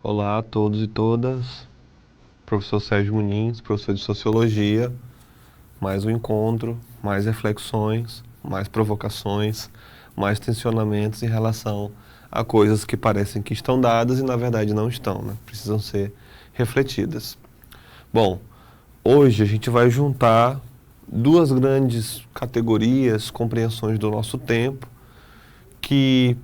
Olá a todos e todas, professor Sérgio Muniz, professor de Sociologia, mais um encontro, mais reflexões, mais provocações, mais tensionamentos em relação a coisas que parecem que estão dadas e na verdade não estão, né? Precisam ser refletidas. Bom, hoje a gente vai juntar duas grandes categorias, compreensões do nosso tempo, que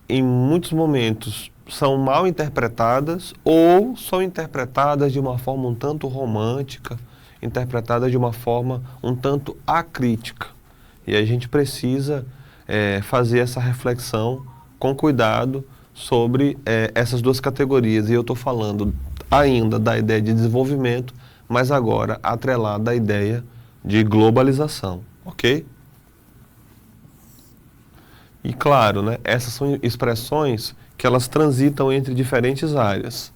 em muitos momentos são mal interpretadas ou são interpretadas de uma forma um tanto romântica, interpretadas de uma forma um tanto acrítica. E a gente precisa fazer essa reflexão com cuidado sobre essas duas categorias. E eu estou falando ainda da ideia de desenvolvimento, mas agora atrelada à ideia de globalização, ok? E claro, né, essas são expressões que elas transitam entre diferentes áreas: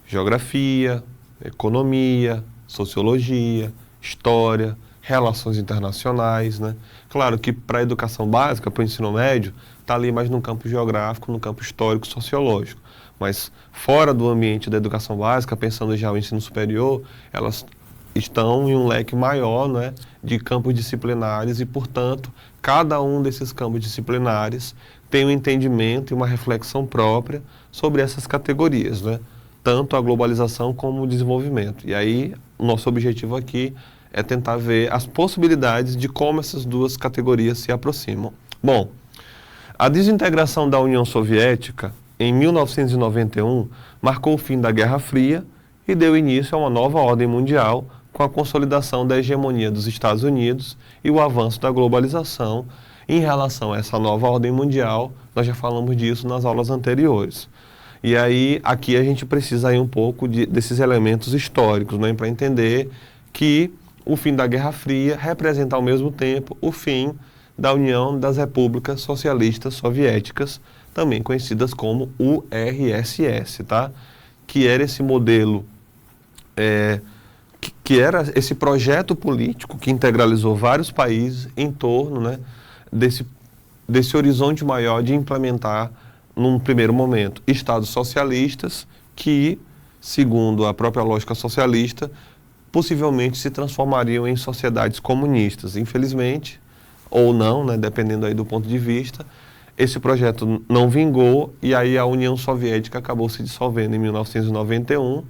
geografia, economia, sociologia, história, relações internacionais, né? Claro que para a educação básica, para o ensino médio, está ali mais no campo geográfico, no campo histórico, sociológico. Mas fora do ambiente da educação básica, pensando já o ensino superior, elas estão em um leque maior, né, de campos disciplinares e, portanto, cada um desses campos disciplinares tem um entendimento e uma reflexão própria sobre essas categorias, né, tanto a globalização como o desenvolvimento. E aí, o nosso objetivo aqui é tentar ver as possibilidades de como essas duas categorias se aproximam. Bom, a desintegração da União Soviética em 1991 marcou o fim da Guerra Fria e deu início a uma nova ordem mundial com a consolidação da hegemonia dos Estados Unidos e o avanço da globalização. Em relação a essa nova ordem mundial, nós já falamos disso nas aulas anteriores. E aí, aqui a gente precisa ir um pouco desses elementos históricos, né, para entender que o fim da Guerra Fria representa ao mesmo tempo o fim da União das Repúblicas Socialistas Soviéticas, também conhecidas como URSS, tá? Que era esse modelo, que era esse projeto político que integralizou vários países em torno, né, desse horizonte maior de implementar, num primeiro momento, estados socialistas que, segundo a própria lógica socialista, possivelmente se transformariam em sociedades comunistas. Infelizmente, ou não, né, dependendo aí do ponto de vista, esse projeto não vingou e aí a União Soviética acabou se dissolvendo em 1991.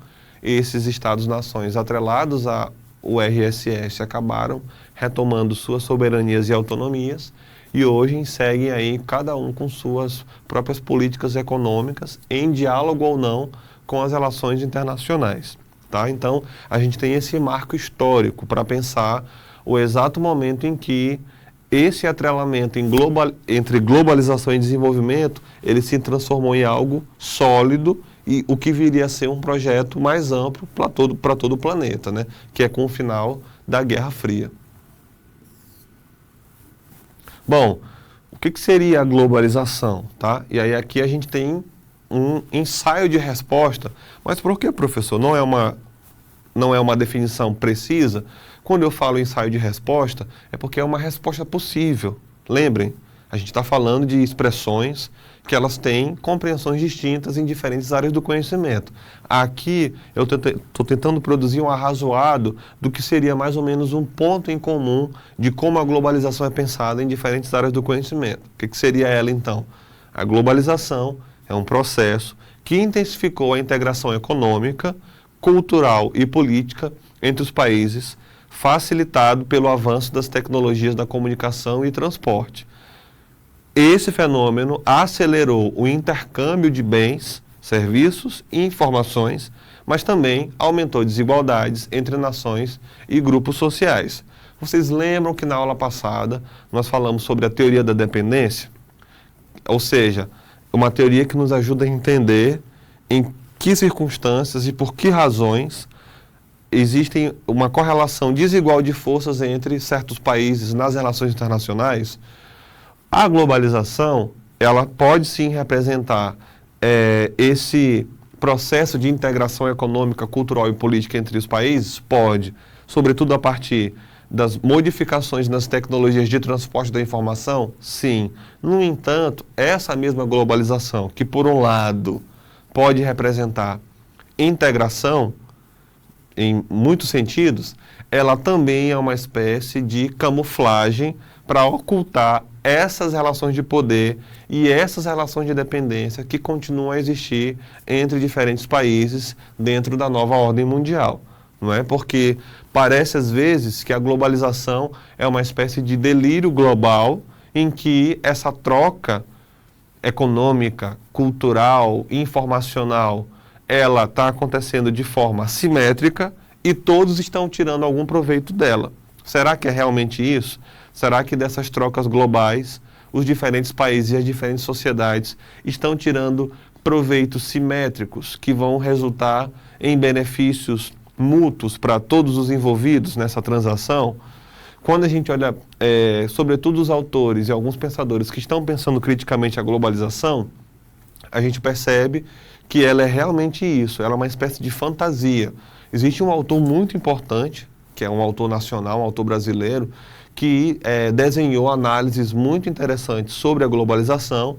Esses Estados-nações atrelados à URSS acabaram retomando suas soberanias e autonomias e hoje seguem aí cada um com suas próprias políticas econômicas, em diálogo ou não com as relações internacionais. Tá? Então, a gente tem esse marco histórico para pensar o exato momento em que esse atrelamento entre globalização e desenvolvimento, ele se transformou em algo sólido e o que viria a ser um projeto mais amplo para todo o planeta, né? Que é com o final da Guerra Fria. Bom, o que seria a globalização? Tá? E aí aqui a gente tem um ensaio de resposta. Mas por que, professor? Não é uma definição precisa? Quando eu falo ensaio de resposta, é porque é uma resposta possível. Lembrem, a gente está falando de expressões que elas têm compreensões distintas em diferentes áreas do conhecimento. Aqui eu estou tentando produzir um arrazoado do que seria mais ou menos um ponto em comum de como a globalização é pensada em diferentes áreas do conhecimento. O que seria ela, então? A globalização é um processo que intensificou a integração econômica, cultural e política entre os países, facilitado pelo avanço das tecnologias da comunicação e transporte. Esse fenômeno acelerou o intercâmbio de bens, serviços e informações, mas também aumentou desigualdades entre nações e grupos sociais. Vocês lembram que na aula passada nós falamos sobre a teoria da dependência? Ou seja, uma teoria que nos ajuda a entender em que circunstâncias e por que razões existe uma correlação desigual de forças entre certos países nas relações internacionais. A globalização, ela pode sim representar esse processo de integração econômica, cultural e política entre os países? Pode, sobretudo a partir das modificações nas tecnologias de transporte da informação? Sim. No entanto, essa mesma globalização, que por um lado pode representar integração, em muitos sentidos, ela também é uma espécie de camuflagem para ocultar essas relações de poder e essas relações de dependência que continuam a existir entre diferentes países dentro da nova ordem mundial. Não é? Porque parece às vezes que a globalização é uma espécie de delírio global em que essa troca econômica, cultural, informacional, ela está acontecendo de forma assimétrica e todos estão tirando algum proveito dela. Será que é realmente isso? Será que dessas trocas globais, os diferentes países e as diferentes sociedades estão tirando proveitos simétricos que vão resultar em benefícios mútuos para todos os envolvidos nessa transação? Quando a gente olha, sobretudo os autores e alguns pensadores que estão pensando criticamente a globalização, a gente percebe que ela é realmente isso, ela é uma espécie de fantasia. Existe um autor muito importante, que é um autor nacional, um autor brasileiro, que desenhou análises muito interessantes sobre a globalização,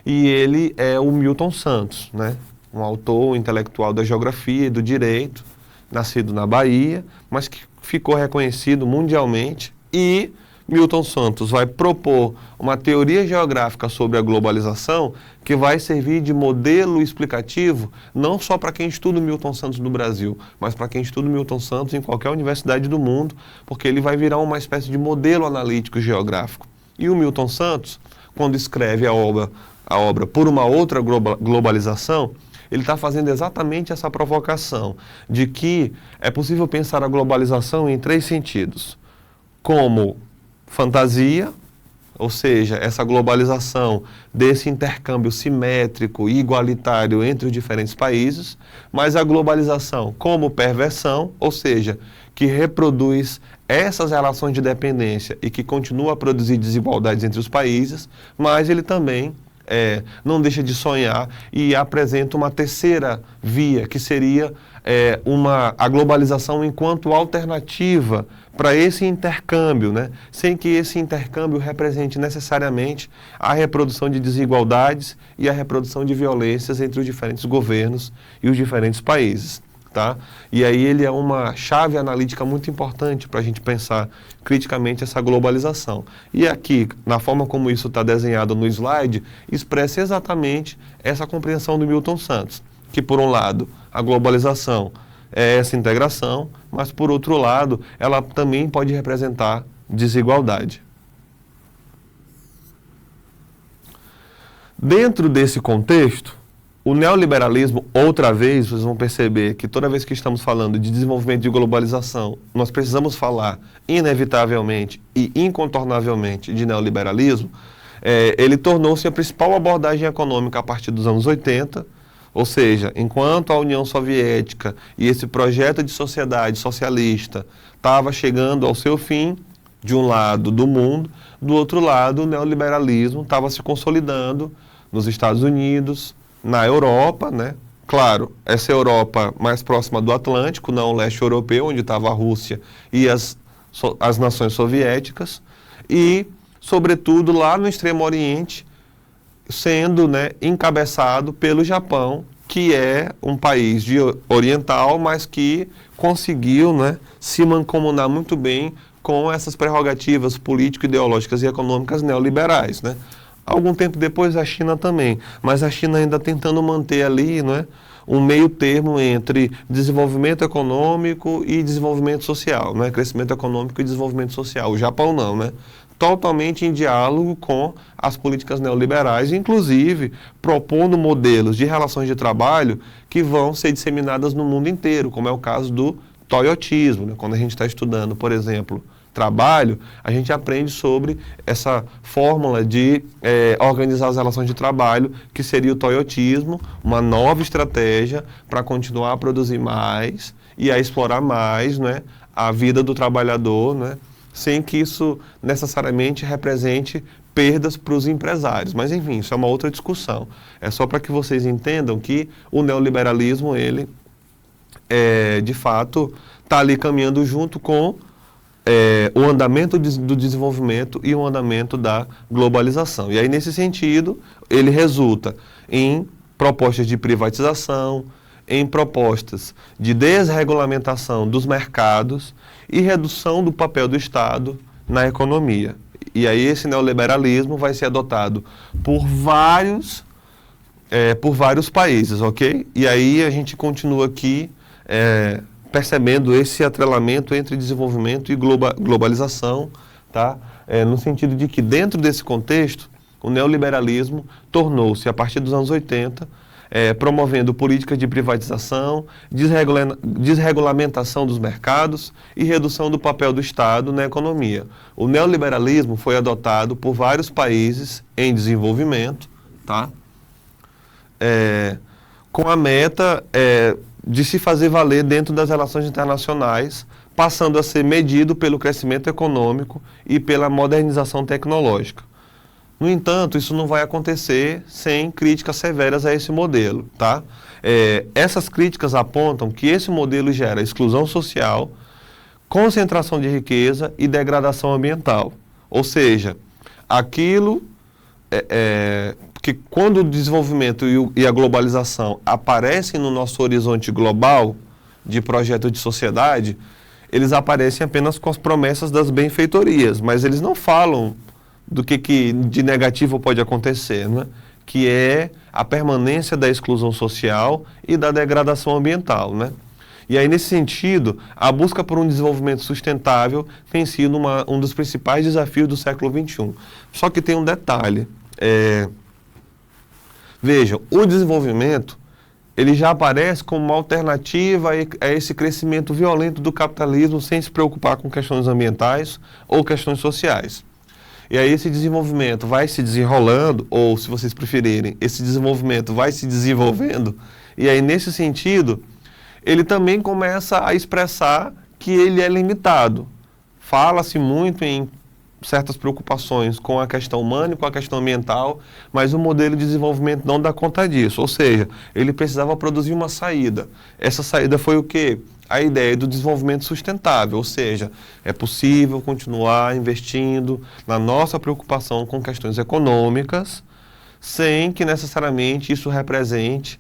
e ele é o Milton Santos, né? Um autor intelectual da geografia e do direito, nascido na Bahia, mas que ficou reconhecido mundialmente, e Milton Santos vai propor uma teoria geográfica sobre a globalização que vai servir de modelo explicativo não só para quem estuda o Milton Santos no Brasil, mas para quem estuda o Milton Santos em qualquer universidade do mundo, porque ele vai virar uma espécie de modelo analítico geográfico. E o Milton Santos, quando escreve a obra Por uma Outra Globalização, ele está fazendo exatamente essa provocação de que é possível pensar a globalização em três sentidos: como fantasia, ou seja, essa globalização desse intercâmbio simétrico e igualitário entre os diferentes países, mas a globalização como perversão, ou seja, que reproduz essas relações de dependência e que continua a produzir desigualdades entre os países, mas ele também não deixa de sonhar e apresenta uma terceira via, que seria a globalização enquanto alternativa para esse intercâmbio, né? Sem que esse intercâmbio represente necessariamente a reprodução de desigualdades e a reprodução de violências entre os diferentes governos e os diferentes países. Tá? E aí ele é uma chave analítica muito importante para a gente pensar criticamente essa globalização. E aqui, na forma como isso está desenhado no slide, expressa exatamente essa compreensão do Milton Santos, que por um lado a globalização é essa integração, mas por outro lado ela também pode representar desigualdade. Dentro desse contexto, o neoliberalismo, outra vez, vocês vão perceber que toda vez que estamos falando de desenvolvimento de globalização, nós precisamos falar inevitavelmente e incontornavelmente de neoliberalismo. Ele tornou-se a principal abordagem econômica a partir dos anos 80, ou seja, enquanto a União Soviética e esse projeto de sociedade socialista estava chegando ao seu fim, de um lado do mundo, do outro lado o neoliberalismo estava se consolidando nos Estados Unidos, na Europa, né? Claro, essa Europa mais próxima do Atlântico, não o leste europeu, onde estava a Rússia e as nações soviéticas, e, sobretudo, lá no Extremo Oriente, sendo, né, encabeçado pelo Japão, que é um país oriental, mas que conseguiu, né, se mancomunar muito bem com essas prerrogativas político-ideológicas e econômicas neoliberais, né? Algum tempo depois a China também, mas a China ainda tentando manter ali, não é, um meio termo entre desenvolvimento econômico e desenvolvimento social, né? Crescimento econômico e desenvolvimento social. O Japão não, né? Totalmente em diálogo com as políticas neoliberais, inclusive propondo modelos de relações de trabalho que vão ser disseminadas no mundo inteiro, como é o caso do toyotismo, né? Quando a gente está estudando, por exemplo, trabalho, a gente aprende sobre essa fórmula de organizar as relações de trabalho, que seria o toyotismo, uma nova estratégia para continuar a produzir mais e a explorar mais, né, a vida do trabalhador, né, sem que isso necessariamente represente perdas para os empresários. Mas, enfim, isso é uma outra discussão. É só para que vocês entendam que o neoliberalismo, ele, de fato, está ali caminhando junto com o andamento do desenvolvimento e o andamento da globalização. E aí, nesse sentido, ele resulta em propostas de privatização, em propostas de desregulamentação dos mercados e redução do papel do Estado na economia. E aí esse neoliberalismo vai ser adotado por vários países, ok? E aí a gente continua aqui percebendo esse atrelamento entre desenvolvimento e globalização, tá? No sentido de que dentro desse contexto, o neoliberalismo tornou-se, a partir dos anos 80, promovendo políticas de privatização, desregulamentação dos mercados e redução do papel do Estado na economia. O neoliberalismo foi adotado por vários países em desenvolvimento, tá? Com a meta de se fazer valer dentro das relações internacionais, passando a ser medido pelo crescimento econômico e pela modernização tecnológica. No entanto, isso não vai acontecer sem críticas severas a esse modelo, tá? Essas críticas apontam que esse modelo gera exclusão social, concentração de riqueza e degradação ambiental. Ou seja, aquilo que quando o desenvolvimento e a globalização aparecem no nosso horizonte global de projeto de sociedade, eles aparecem apenas com as promessas das benfeitorias, mas eles não falam do que de negativo pode acontecer, né? Que é a permanência da exclusão social e da degradação ambiental, né? E aí, nesse sentido, a busca por um desenvolvimento sustentável tem sido um dos principais desafios do século XXI. Só que tem um detalhe. Vejam, o desenvolvimento ele já aparece como uma alternativa a esse crescimento violento do capitalismo sem se preocupar com questões ambientais ou questões sociais. E aí esse desenvolvimento vai se desenrolando, ou se vocês preferirem, esse desenvolvimento vai se desenvolvendo, e aí nesse sentido, ele também começa a expressar que ele é limitado. Fala-se muito em certas preocupações com a questão humana e com a questão ambiental, mas o modelo de desenvolvimento não dá conta disso, ou seja, ele precisava produzir uma saída. Essa saída foi o quê? A ideia do desenvolvimento sustentável, ou seja, é possível continuar investindo na nossa preocupação com questões econômicas, sem que necessariamente isso represente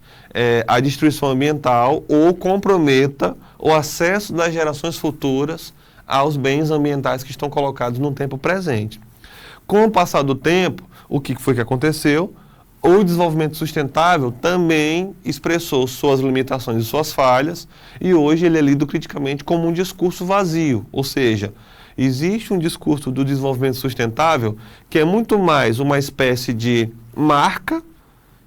a destruição ambiental ou comprometa o acesso das gerações futuras aos bens ambientais que estão colocados no tempo presente. Com o passar do tempo, o que foi que aconteceu? O desenvolvimento sustentável também expressou suas limitações e suas falhas, e hoje ele é lido criticamente como um discurso vazio, ou seja, existe um discurso do desenvolvimento sustentável que é muito mais uma espécie de marca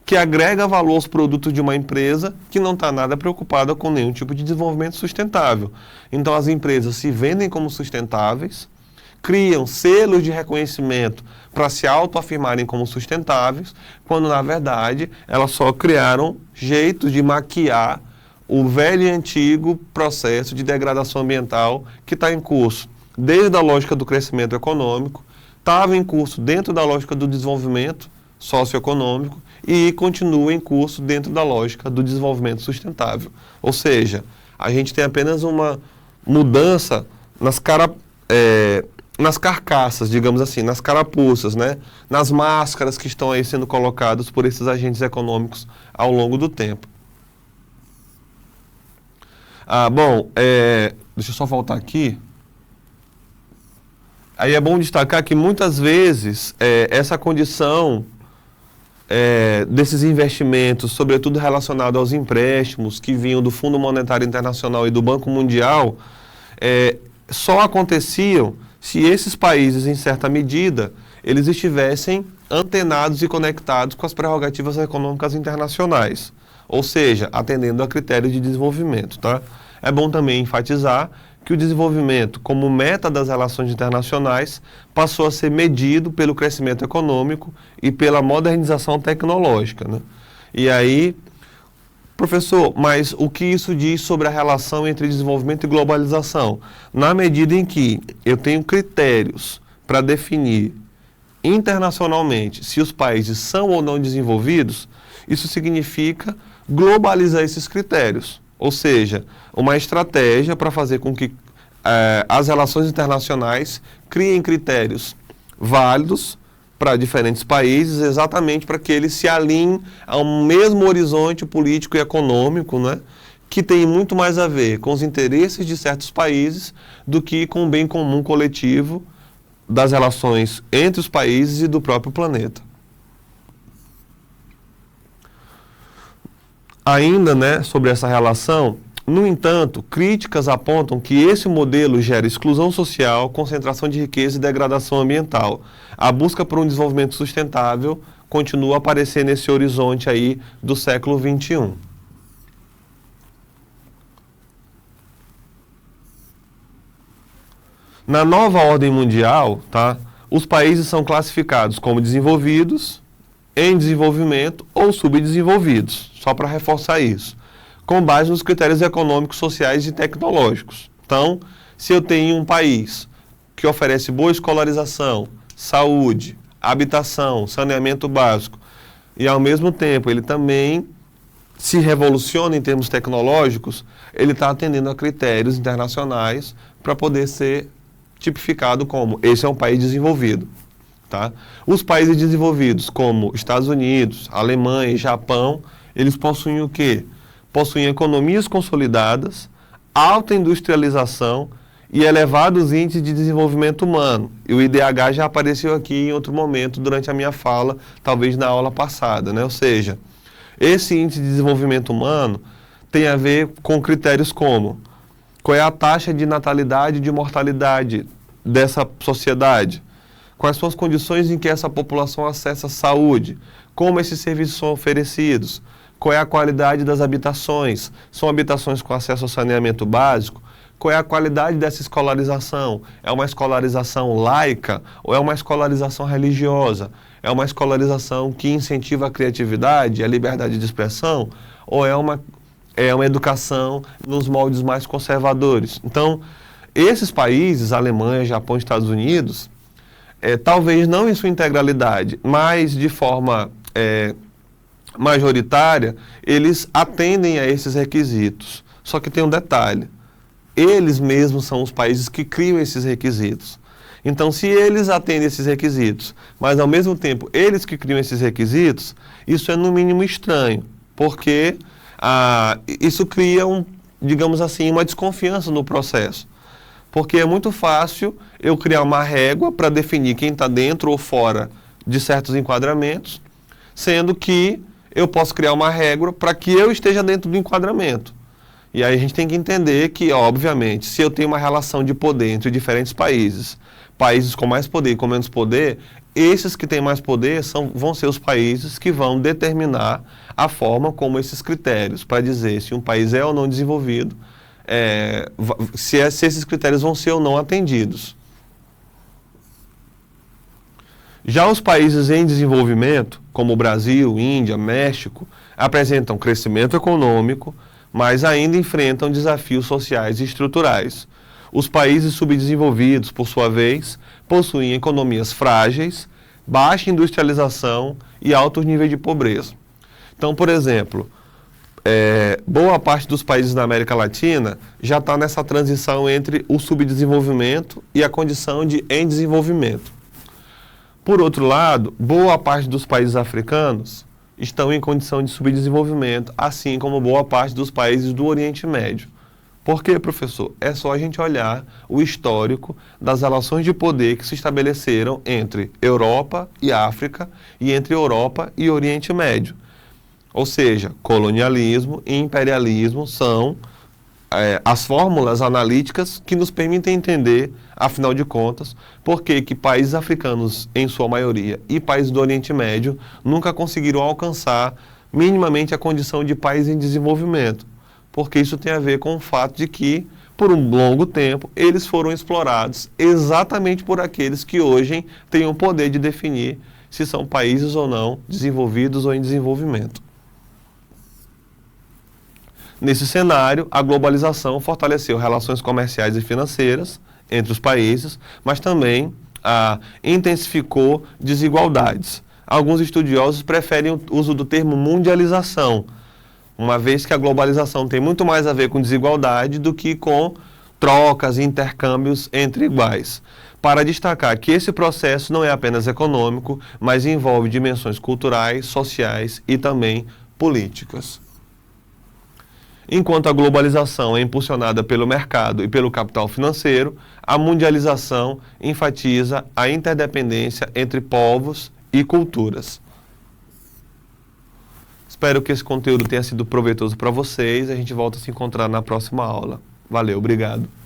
que agrega valor aos produtos de uma empresa que não está nada preocupada com nenhum tipo de desenvolvimento sustentável. Então as empresas se vendem como sustentáveis, criam selos de reconhecimento para se autoafirmarem como sustentáveis, quando na verdade elas só criaram jeitos de maquiar o velho e antigo processo de degradação ambiental que está em curso desde a lógica do crescimento econômico, estava em curso dentro da lógica do desenvolvimento socioeconômico e continua em curso dentro da lógica do desenvolvimento sustentável. Ou seja, a gente tem apenas uma mudança nas carcaças, digamos assim, nas carapuças, né? Nas máscaras que estão aí sendo colocadas por esses agentes econômicos ao longo do tempo. Deixa eu só voltar aqui. Aí é bom destacar que muitas vezes essa condição desses investimentos, sobretudo relacionado aos empréstimos que vinham do Fundo Monetário Internacional e do Banco Mundial, só aconteciam se esses países, em certa medida, eles estivessem antenados e conectados com as prerrogativas econômicas internacionais, ou seja, atendendo a critérios de desenvolvimento, tá? É bom também enfatizar que o desenvolvimento, como meta das relações internacionais, passou a ser medido pelo crescimento econômico e pela modernização tecnológica, né? E aí, professor, mas o que isso diz sobre a relação entre desenvolvimento e globalização? Na medida em que eu tenho critérios para definir internacionalmente se os países são ou não desenvolvidos, isso significa globalizar esses critérios. Ou seja, uma estratégia para fazer com que as relações internacionais criem critérios válidos para diferentes países, exatamente para que eles se alinhem ao mesmo horizonte político e econômico, né, que tem muito mais a ver com os interesses de certos países do que com o bem comum coletivo das relações entre os países e do próprio planeta. Ainda, né, sobre essa relação, no entanto, críticas apontam que esse modelo gera exclusão social, concentração de riqueza e degradação ambiental. A busca por um desenvolvimento sustentável continua a aparecer nesse horizonte aí do século XXI. Na nova ordem mundial, tá, os países são classificados como desenvolvidos, em desenvolvimento ou subdesenvolvidos, só para reforçar isso, com base nos critérios econômicos, sociais e tecnológicos. Então, se eu tenho um país que oferece boa escolarização, saúde, habitação, saneamento básico, e ao mesmo tempo ele também se revoluciona em termos tecnológicos, ele está atendendo a critérios internacionais para poder ser tipificado como esse é um país desenvolvido. Tá? Os países desenvolvidos, como Estados Unidos, Alemanha e Japão, eles possuem o quê? Possuem economias consolidadas, alta industrialização e elevados índices de desenvolvimento humano. E o IDH já apareceu aqui em outro momento durante a minha fala, talvez na aula passada, né? Ou seja, esse índice de desenvolvimento humano tem a ver com critérios como qual é a taxa de natalidade e de mortalidade dessa sociedade, quais são as condições em que essa população acessa a saúde, como esses serviços são oferecidos, qual é a qualidade das habitações, são habitações com acesso ao saneamento básico, qual é a qualidade dessa escolarização, é uma escolarização laica ou é uma escolarização religiosa, é uma escolarização que incentiva a criatividade, a liberdade de expressão, ou é uma educação nos moldes mais conservadores. Então, esses países, Alemanha, Japão, Estados Unidos, talvez não em sua integralidade, mas de forma majoritária, eles atendem a esses requisitos. Só que tem um detalhe, eles mesmos são os países que criam esses requisitos. Então, se eles atendem esses requisitos, mas ao mesmo tempo eles que criam esses requisitos, isso é no mínimo estranho, porque isso cria, digamos assim, uma desconfiança no processo. Porque é muito fácil eu criar uma régua para definir quem está dentro ou fora de certos enquadramentos, sendo que eu posso criar uma régua para que eu esteja dentro do enquadramento. E aí a gente tem que entender que, obviamente, se eu tenho uma relação de poder entre diferentes países, países com mais poder e com menos poder, esses que têm mais poder vão ser os países que vão determinar a forma como esses critérios, para dizer se um país é ou não desenvolvido, se esses critérios vão ser ou não atendidos. Já os países em desenvolvimento, como o Brasil, Índia, México, apresentam crescimento econômico, mas ainda enfrentam desafios sociais e estruturais. Os países subdesenvolvidos, por sua vez, possuem economias frágeis, baixa industrialização e alto nível de pobreza. Então, por exemplo, boa parte dos países da América Latina já está nessa transição entre o subdesenvolvimento e a condição de em desenvolvimento. Por outro lado, boa parte dos países africanos estão em condição de subdesenvolvimento, assim como boa parte dos países do Oriente Médio. Por quê, professor? É só a gente olhar o histórico das relações de poder que se estabeleceram entre Europa e África e entre Europa e Oriente Médio. Ou seja, colonialismo e imperialismo são as fórmulas analíticas que nos permitem entender, afinal de contas, por que países africanos, em sua maioria, e países do Oriente Médio nunca conseguiram alcançar minimamente a condição de país em desenvolvimento. Porque isso tem a ver com o fato de que, por um longo tempo, eles foram explorados exatamente por aqueles que hoje têm o poder de definir se são países ou não desenvolvidos ou em desenvolvimento. Nesse cenário, a globalização fortaleceu relações comerciais e financeiras entre os países, mas também intensificou desigualdades. Alguns estudiosos preferem o uso do termo mundialização, uma vez que a globalização tem muito mais a ver com desigualdade do que com trocas e intercâmbios entre iguais, para destacar que esse processo não é apenas econômico, mas envolve dimensões culturais, sociais e também políticas. Enquanto a globalização é impulsionada pelo mercado e pelo capital financeiro, a mundialização enfatiza a interdependência entre povos e culturas. Espero que esse conteúdo tenha sido proveitoso para vocês. A gente volta a se encontrar na próxima aula. Valeu, obrigado.